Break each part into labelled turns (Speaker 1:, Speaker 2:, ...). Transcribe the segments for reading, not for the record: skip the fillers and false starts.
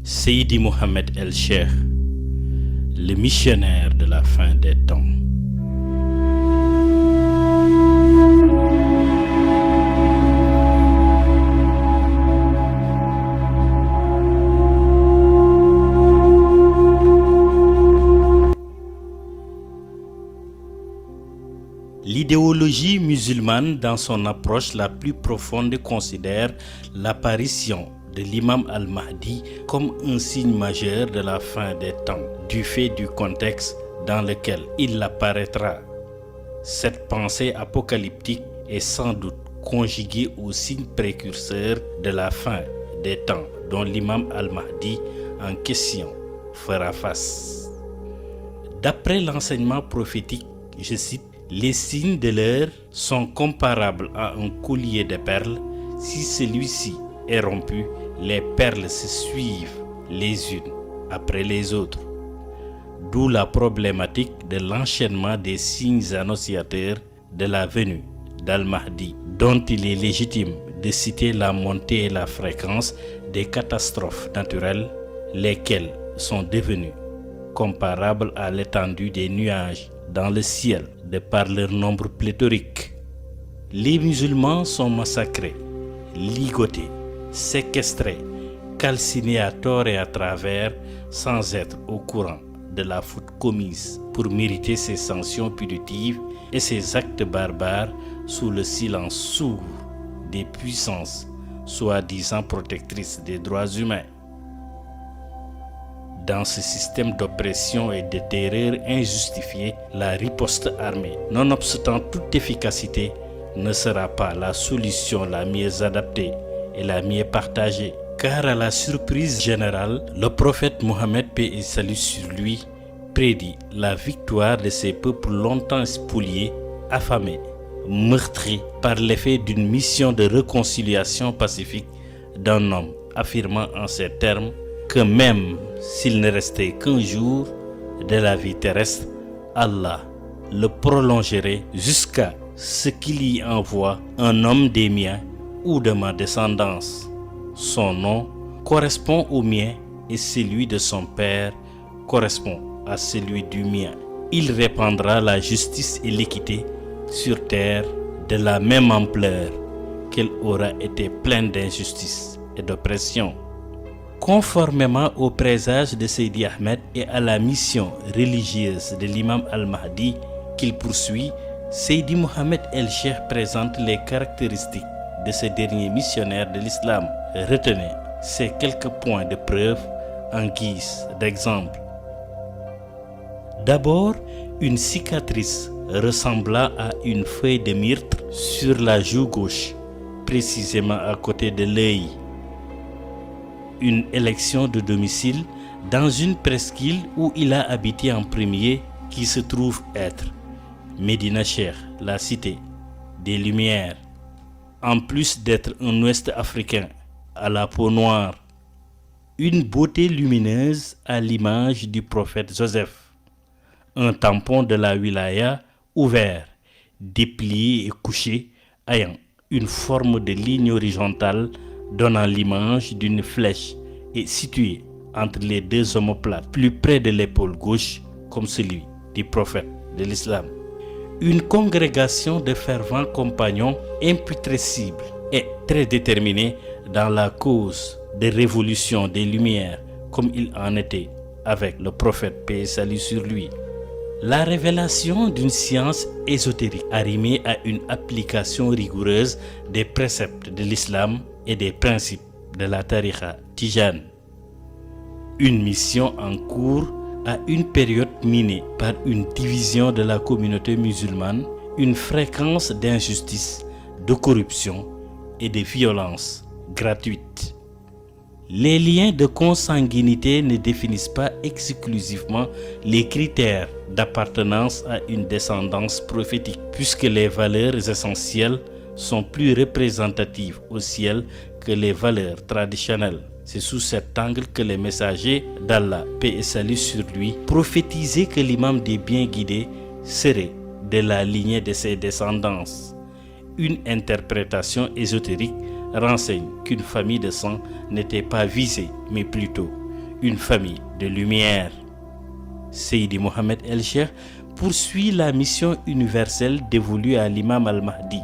Speaker 1: Seydi Mohamed El Cheikh, le missionnaire de la fin des temps. L'idéologie musulmane, dans son approche la plus profonde, considère l'apparition de l'imam al-Mahdi comme un signe majeur de la fin des temps, du fait du contexte dans lequel il apparaîtra. Cette pensée apocalyptique est sans doute conjuguée au signe précurseur de la fin des temps, dont l'imam al-Mahdi en question fera face. D'après l'enseignement prophétique, je cite, les signes de l'heure sont comparables à un collier de perles. Si celui-ci est rompu, les perles se suivent les unes après les autres. D'où la problématique de l'enchaînement des signes annonciateurs de la venue d'Al-Mahdi, dont il est légitime de citer la montée et la fréquence des catastrophes naturelles, lesquelles sont devenues comparables à l'étendue des nuages dans le ciel de par leur nombre pléthorique. Les musulmans sont massacrés, ligotés, séquestrés, calcinés à tort et à travers sans être au courant de la faute commise pour mériter ces sanctions punitives et ces actes barbares sous le silence sourd des puissances soi-disant protectrices des droits humains. Dans ce système d'oppression et de terreur injustifiée, la riposte armée, nonobstant toute efficacité, ne sera pas la solution la mieux adaptée et la mieux partagée. Car à la surprise générale, le prophète Mohammed, paix et salut sur lui, prédit la victoire de ces peuples longtemps spoliés, affamés, meurtris par l'effet d'une mission de réconciliation pacifique d'un homme affirmant en ces termes que même s'il ne restait qu'un jour de la vie terrestre, Allah le prolongerait jusqu'à ce qu'il y envoie un homme des miens ou de ma descendance. Son nom correspond au mien et celui de son père correspond à celui du mien. Il répandra la justice et l'équité sur terre de la même ampleur qu'elle aura été pleine d'injustice et d'oppression. Conformément au présage de Seydi Ahmed et à la mission religieuse de l'imam al-Mahdi qu'il poursuit, Seydi Mohamed El Cheikh présente les caractéristiques de ce dernier missionnaire de l'islam. Retenez ces quelques points de preuve en guise d'exemple. D'abord, une cicatrice ressemblant à une feuille de myrte sur la joue gauche, précisément à côté de l'œil. Une élection de domicile dans une presqu'île où il a habité en premier, qui se trouve être Médina Cheikh, la cité des Lumières. En plus d'être un ouest africain à la peau noire, une beauté lumineuse à l'image du prophète Joseph, un tampon de la wilaya ouvert, déplié et couché, ayant une forme de ligne horizontale donnant l'image d'une flèche et situé entre les deux omoplates, plus près de l'épaule gauche, comme celui du prophète de l'islam. Une congrégation de fervents compagnons imputrescibles et très déterminés dans la cause de révolution des Lumières, comme il en était avec le prophète, paix et salut sur lui. La révélation d'une science ésotérique arrimée à une application rigoureuse des préceptes de l'islam et des principes de la tariqa tijane. Une mission en cours à une période minée par une division de la communauté musulmane, une fréquence d'injustice, de corruption et de violence gratuite. Les liens de consanguinité ne définissent pas exclusivement les critères d'appartenance à une descendance prophétique, puisque les valeurs essentielles sont plus représentatives au ciel que les valeurs traditionnelles. C'est sous cet angle que les messagers d'Allah, paix et salut sur lui, prophétisaient que l'imam des bien guidés serait de la lignée de ses descendants. Une interprétation ésotérique renseigne qu'une famille de sang n'était pas visée, mais plutôt une famille de lumière. Seydi Mohamed El Cheikh poursuit la mission universelle dévolue à l'imam al-Mahdi.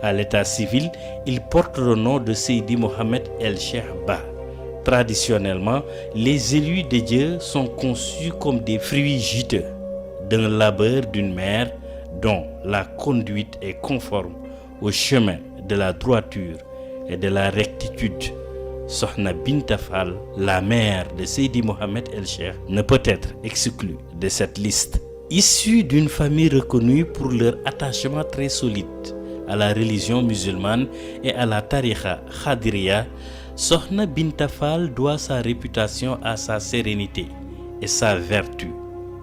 Speaker 1: À l'état civil, il porte le nom de Seydi Mohamed El Cheikh Ba. Traditionnellement, les élus de Dieu sont conçus comme des fruits juteux d'un labeur d'une mère dont la conduite est conforme au chemin de la droiture et de la rectitude. Sohna Binta Fall, la mère de Seydi Mohamed El Cheikh, ne peut être exclue de cette liste. Issue d'une famille reconnue pour leur attachement très solide à la religion musulmane et à la tariqa Khadiriya, Sohna Binta Fall doit sa réputation à sa sérénité et sa vertu.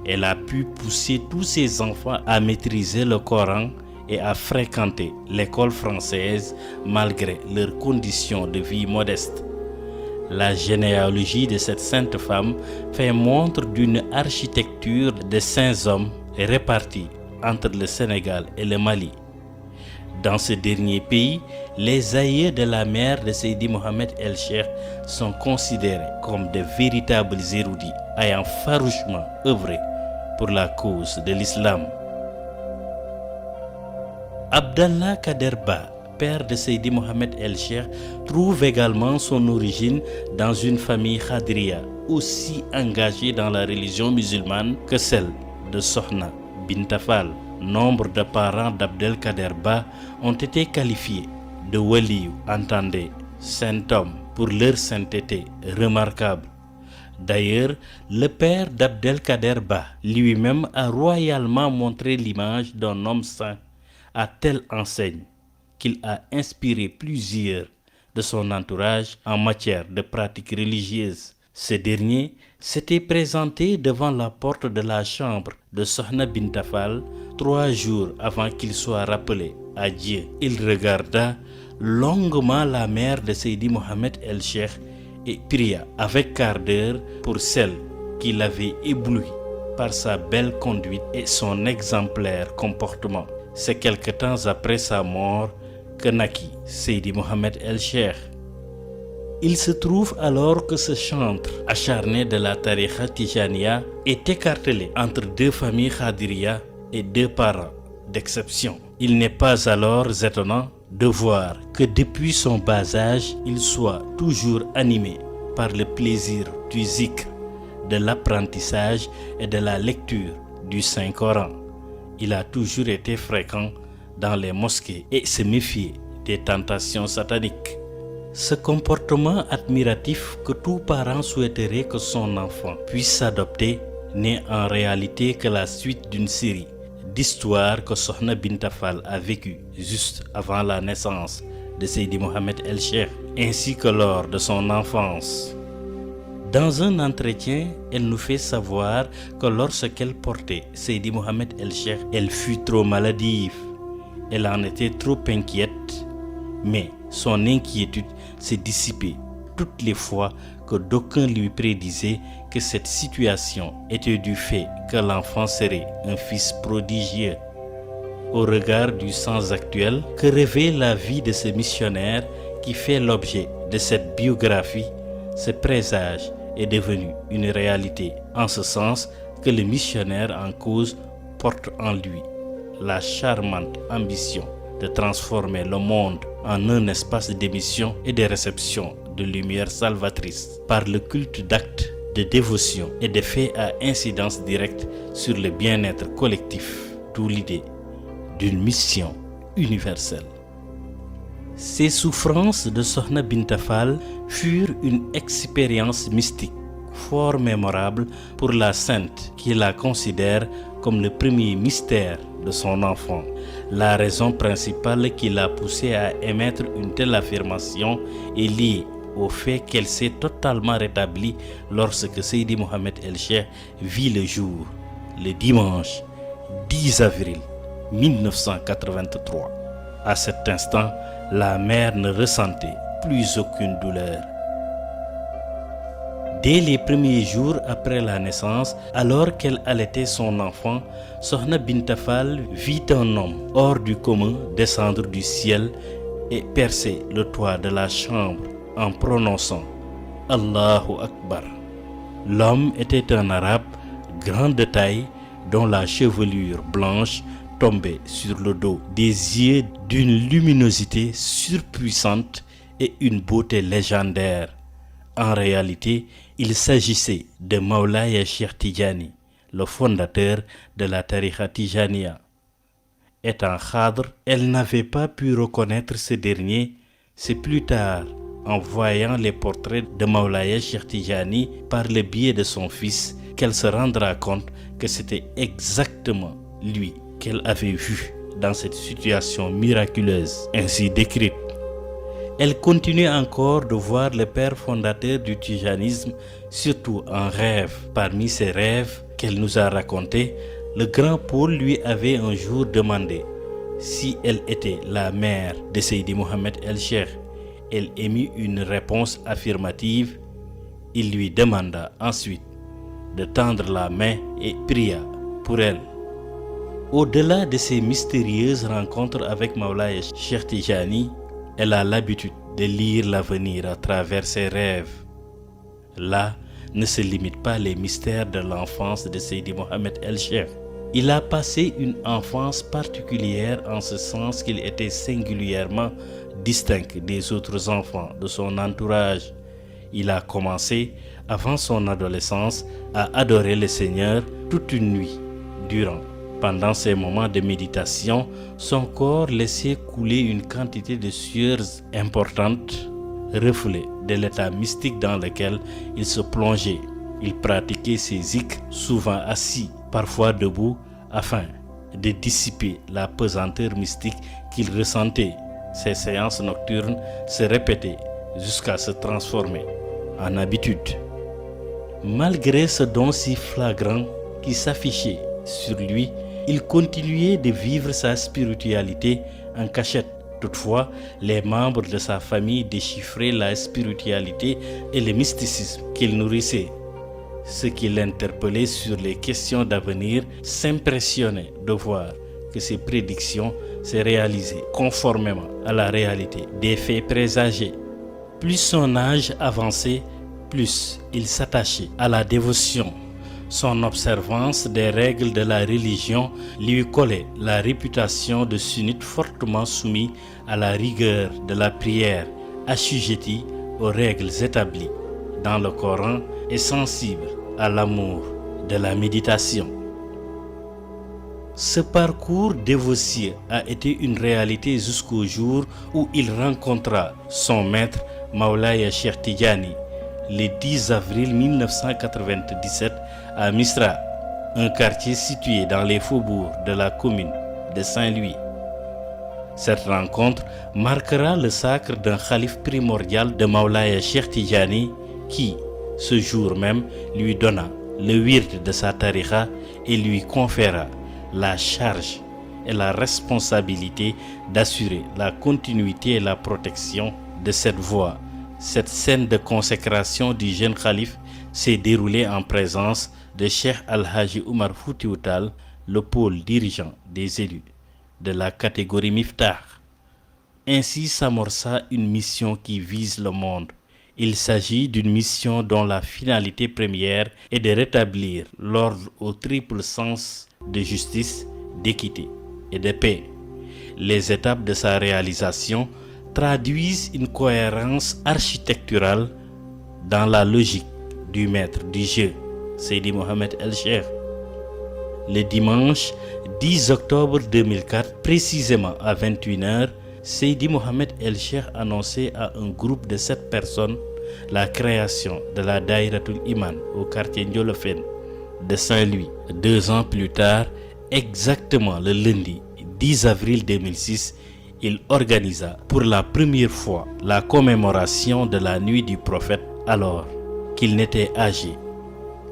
Speaker 1: Elle a pu pousser tous ses enfants à maîtriser le Coran et à fréquenter l'école française malgré leurs conditions de vie modestes. La généalogie de cette sainte femme fait montre d'une architecture de saints hommes répartis entre le Sénégal et le Mali. Dans ce dernier pays, les aïeux de la mère de Seydi Mohamed El Cheikh sont considérés comme de véritables érudits ayant farouchement œuvré pour la cause de l'islam. Abdallah Kader Ba, père de Seydi Mohamed El Cheikh, trouve également son origine dans une famille khadriya aussi engagée dans la religion musulmane que celle de Sohna Binta Fall. Nombre de parents d'Abdel Kader Ba ont été qualifiés de waliyu, entendez, saint homme, pour leur sainteté remarquable. D'ailleurs, le père d'Abdel Kader Ba lui-même a royalement montré l'image d'un homme saint à telle enseigne qu'il a inspiré plusieurs de son entourage en matière de pratiques religieuses. Ce dernier s'était présenté devant la porte de la chambre de Sohna Binta Fall 3 jours avant qu'il soit rappelé à Dieu. Il regarda longuement la mère de Seydi Mohamed El Cheikh et pria avec ardeur pour celle qui l'avait ébloui par sa belle conduite et son exemplaire comportement. C'est quelque temps après sa mort que naquit Seydi Mohamed El Cheikh. Il se trouve alors que ce chantre acharné de la tariqa Tijaniya est écartelé entre 2 familles khadiriya et 2 parents d'exception. Il n'est pas alors étonnant de voir que depuis son bas âge, il soit toujours animé par le plaisir du zikr, de l'apprentissage et de la lecture du Saint-Coran. Il a toujours été fréquent dans les mosquées et se méfiait des tentations sataniques. Ce comportement admiratif que tout parent souhaiterait que son enfant puisse adopter n'est en réalité que la suite d'une série d'histoires que Sohna Binta Fall a vécues juste avant la naissance de Seydi Mohamed El Cheikh, ainsi que lors de son enfance. Dans un entretien, elle nous fait savoir que lorsqu'elle portait Seydi Mohamed El Cheikh, elle fut trop maladive. Elle en était trop inquiète, mais son inquiétude s'est dissipée toutes les fois que d'aucuns lui prédisaient que cette situation était du fait que l'enfant serait un fils prodigieux. Au regard du sens actuel que revêt la vie de ce missionnaire qui fait l'objet de cette biographie, ce présage est devenu une réalité, en ce sens que le missionnaire en cause porte en lui la charmante ambition de transformer le monde en un espace d'émission et de réception de lumière salvatrice par le culte d'actes de dévotion et de faits à incidence directe sur le bien-être collectif, d'où l'idée d'une mission universelle. Ces souffrances de Sohna Binta Fall furent une expérience mystique fort mémorable pour la sainte qui la considère comme le premier mystère de son enfant. La raison principale qui l'a poussée à émettre une telle affirmation est liée au fait qu'elle s'est totalement rétablie lorsque Seydi Mohamed El Cheikh vit le jour, le dimanche 10 avril 1983. À cet instant, la mère ne ressentait plus aucune douleur. Dès les premiers jours après la naissance, alors qu'elle allaitait son enfant, Sohna Binta Fall vit un homme hors du commun descendre du ciel et percer le toit de la chambre en prononçant Allahu Akbar. L'homme était un arabe grand de taille dont la chevelure blanche tombait sur le dos, des yeux d'une luminosité surpuissante et une beauté légendaire. En réalité, il s'agissait de Mawlaya Cheikh Tidjani, le fondateur de la tariqa Tijaniya. Étant khadr, elle n'avait pas pu reconnaître ce dernier. C'est plus tard, en voyant les portraits de Mawlaya Cheikh Tidjani par le biais de son fils, qu'elle se rendra compte que c'était exactement lui qu'elle avait vu dans cette situation miraculeuse ainsi décrite. Elle continue encore de voir le père fondateur du tijanisme, surtout en rêve. Parmi ses rêves qu'elle nous a racontés, le grand Paul lui avait un jour demandé si elle était la mère de Seydi Mohamed El Cheikh. Elle émit une réponse affirmative. Il lui demanda ensuite de tendre la main et pria pour elle. Au-delà de ces mystérieuses rencontres avec Mawlaya Cheikh Tidjani, elle a l'habitude de lire l'avenir à travers ses rêves. Là ne se limitent pas les mystères de l'enfance de Seydi Mohamed El Cheikh. Il a passé une enfance particulière en ce sens qu'il était singulièrement distinct des autres enfants de son entourage. Il a commencé, avant son adolescence, à adorer le Seigneur toute une nuit durant. Pendant ces moments de méditation, son corps laissait couler une quantité de sueurs importante, reflet de l'état mystique dans lequel il se plongeait. Il pratiquait ses zikrs, souvent assis, parfois debout, afin de dissiper la pesanteur mystique qu'il ressentait. Ces séances nocturnes se répétaient jusqu'à se transformer en habitude. Malgré ce don si flagrant qui s'affichait sur lui, il continuait de vivre sa spiritualité en cachette. Toutefois, les membres de sa famille déchiffraient la spiritualité et le mysticisme qu'il nourrissait. Ceux qui l'interpellaient sur les questions d'avenir s'impressionnaient de voir que ses prédictions se réalisaient conformément à la réalité des faits présagés. Plus son âge avançait, plus il s'attachait à la dévotion. Son observance des règles de la religion lui collait la réputation de sunnite fortement soumis à la rigueur de la prière, assujetti aux règles établies dans le Coran et sensible à l'amour de la méditation. Ce parcours dévotieux a été une réalité jusqu'au jour où il rencontra son maître Mawlaya Cheikh Tidjani le 10 avril 1997 à Misra, un quartier situé dans les faubourgs de la commune de Saint-Louis. Cette rencontre marquera le sacre d'un khalife primordial de Mawlaya Cheikh Tidjani qui, ce jour même, lui donna le wird de sa tariqa et lui conféra la charge et la responsabilité d'assurer la continuité et la protection de cette voie. Cette scène de consécration du jeune khalife s'est déroulée en présence de Cheikh Al-Haji Omar Foutiyou Tall, le pôle dirigeant des élus de la catégorie Miftah. Ainsi s'amorça une mission qui vise le monde. Il s'agit d'une mission dont la finalité première est de rétablir l'ordre au triple sens de justice, d'équité et de paix. Les étapes de sa réalisation traduisent une cohérence architecturale dans la logique du maître du jeu, Seydi Mohamed El Cheikh. Le dimanche 10 octobre 2004, précisément à 21h, Seydi Mohamed El Cheikh annonçait à un groupe de 7 personnes la création de la Daïratul Iman au quartier Ndiolofène de Saint-Louis. 2 ans plus tard, exactement le lundi 10 avril 2006, il organisa pour la première fois la commémoration de la nuit du prophète alors qu'il n'était âgé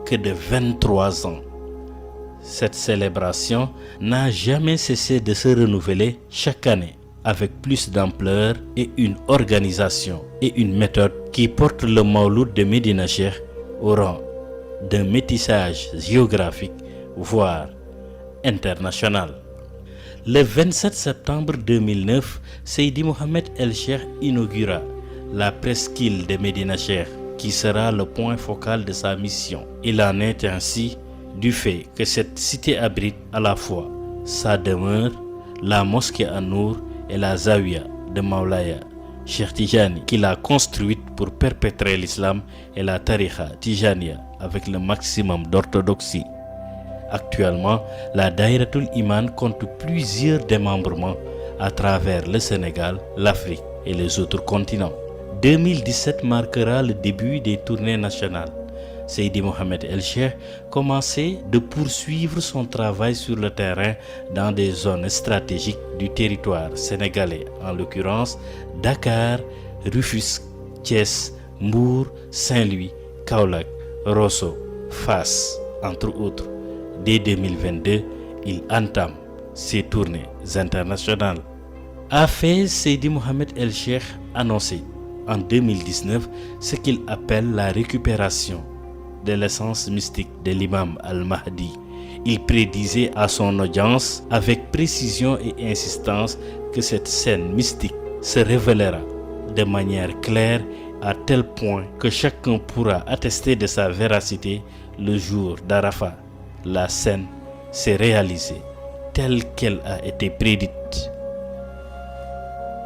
Speaker 1: que de 23 ans. Cette célébration n'a jamais cessé de se renouveler chaque année avec plus d'ampleur et une organisation et une méthode qui portent le Mawlud de Médina Cheikh au rang d'un métissage géographique, voire international. Le 27 septembre 2009, Seydi Mohamed El Cheikh inaugura la presqu'île de Médina Cheikh. qui sera le point focal de sa mission. Il en est ainsi du fait que cette cité abrite à la fois sa demeure, la mosquée An-Nour et la Zawiya de Maulaya Cheikh Tijani, qu'il a construite pour perpétrer l'islam et la tariqa Tijaniya avec le maximum d'orthodoxie. Actuellement, la Daïratul Iman compte plusieurs démembrements à travers le Sénégal, l'Afrique et les autres continents. 2017 marquera le début des tournées nationales. Seydi Mohamed El Cheikh commençait de poursuivre son travail sur le terrain dans des zones stratégiques du territoire sénégalais, en l'occurrence Dakar, Rufisque, Thiès, Mbour, Saint-Louis, Kaolack, Rosso, Fass, entre autres. Dès 2022, il entame ses tournées internationales. A fait Seydi Mohamed El Cheikh annoncer en 2019 ce qu'il appelle la récupération de l'essence mystique de l'imam al-Mahdi. Il prédisait à son audience avec précision et insistance que cette scène mystique se révélera de manière claire à tel point que chacun pourra attester de sa véracité le jour d'Arafat. La scène s'est réalisée telle qu'elle a été prédite.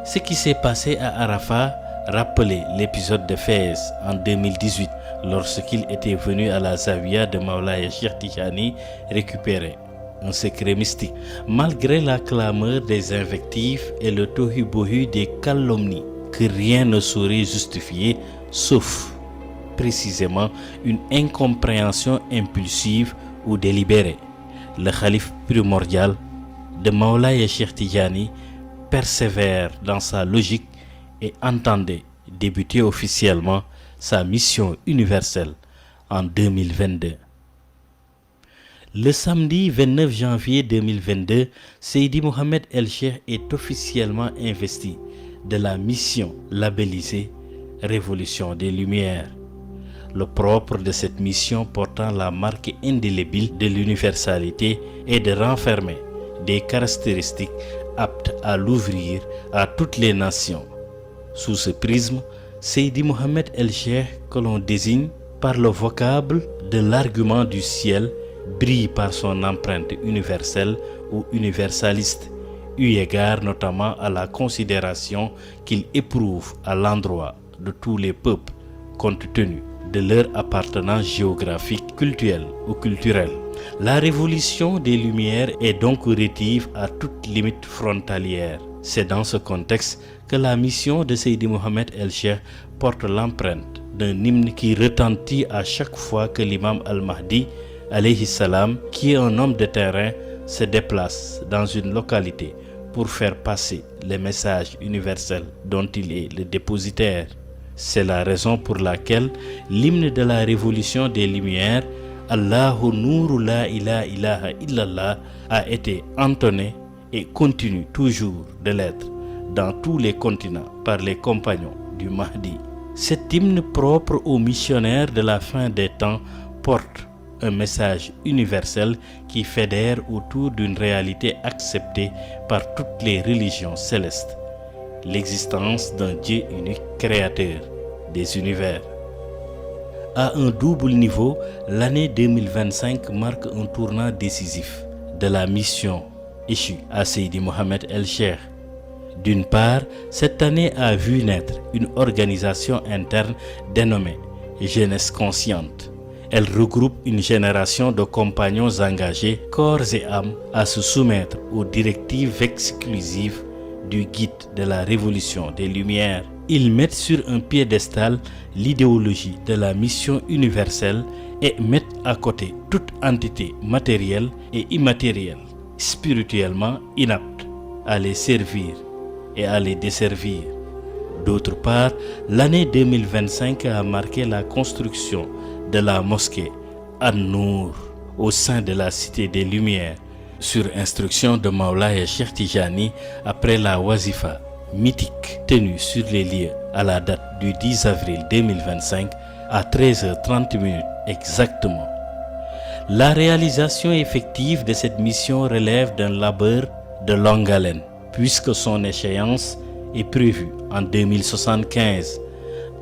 Speaker 1: Ce qui s'est passé à Arafat rappelait l'épisode de Fès en 2018 lorsqu'il était venu à la Zawiya de Maulaya Cheikh Tijani récupérer un secret mystique. Malgré la clameur des invectives et le tohu-bohu des calomnies que rien ne saurait justifier sauf précisément une incompréhension impulsive ou délibérée, le khalife primordial de Maulaya Cheikh Tijani persévère dans sa logique et entendait débuter officiellement sa mission universelle en 2022. Le samedi 29 janvier 2022, Seydi Mohamed El Cheikh est officiellement investi de la mission labellisée Révolution des Lumières. Le propre de cette mission portant la marque indélébile de l'universalité est de renfermer des caractéristiques aptes à l'ouvrir à toutes les nations. Sous ce prisme, Seydi Mohamed El Cheikh, que l'on désigne par le vocable de l'argument du ciel, brille par son empreinte universelle ou universaliste, eu égard notamment à la considération qu'il éprouve à l'endroit de tous les peuples, compte tenu de leur appartenance géographique, culturelle ou culturelle. La révolution des Lumières est donc rétive à toute limite frontalière. C'est dans ce contexte que la mission de Seydi Mohamed El Cheikh porte l'empreinte d'un hymne qui retentit à chaque fois que l'imam al-Mahdi, alayhi salam, qui est un homme de terrain, se déplace dans une localité pour faire passer les messages universels dont il est le dépositaire. C'est la raison pour laquelle l'hymne de la révolution des Lumières, Allahu Nouru la ilaha illallah, a été entonné et continue toujours de l'être dans tous les continents par les compagnons du Mahdi. Cet hymne propre aux missionnaires de la fin des temps porte un message universel qui fédère autour d'une réalité acceptée par toutes les religions célestes, l'existence d'un Dieu unique créateur des univers. À un double niveau, l'année 2025 marque un tournant décisif de la mission échue à Seydi Mohamed El Cheikh. D'une part, cette année a vu naître une organisation interne dénommée Jeunesse Consciente. Elle regroupe une génération de compagnons engagés, corps et âme, à se soumettre aux directives exclusives du guide de la Révolution des Lumières. Ils mettent sur un piédestal l'idéologie de la mission universelle et mettent à côté toute entité matérielle et immatérielle, spirituellement inapte à les servir et à les desservir. D'autre part, l'année 2025 a marqué la construction de la mosquée An-Nour au sein de la Cité des Lumières, sur instruction de Maulaya Cheikh Tijani après la Wazifa mythique tenue sur les lieux à la date du 10 avril 2025 à 13h30 exactement. La réalisation effective de cette mission relève d'un labeur de longue haleine, puisque son échéance est prévue en 2075.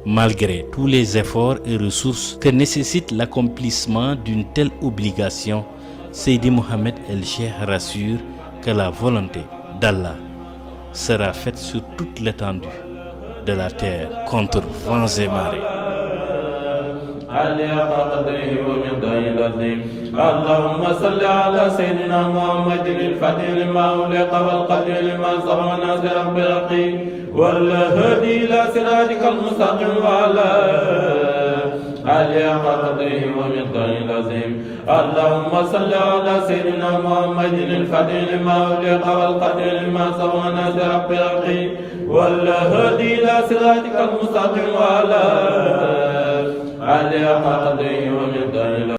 Speaker 1: Malgré tous les efforts et ressources que nécessite l'accomplissement d'une telle obligation, Seydi Mohamed El Cheikh rassure que la volonté d'Allah sera faite sur toute l'étendue de la terre contre vents et marées.
Speaker 2: اللهم صل على سيدنا محمد الفاتح لما أغلق والقادم لما سبق ناصر بالحق والهادي إلى صراطك المستقيم وعلى آله حق قدره ومقداره العظيم اللهم صل على سيدنا محمد الفاتح لما أغلق والقادم لما سبق ناصر بالحق والهادي إلى صراطك المستقيم وعلى آله حق قدره ومقداره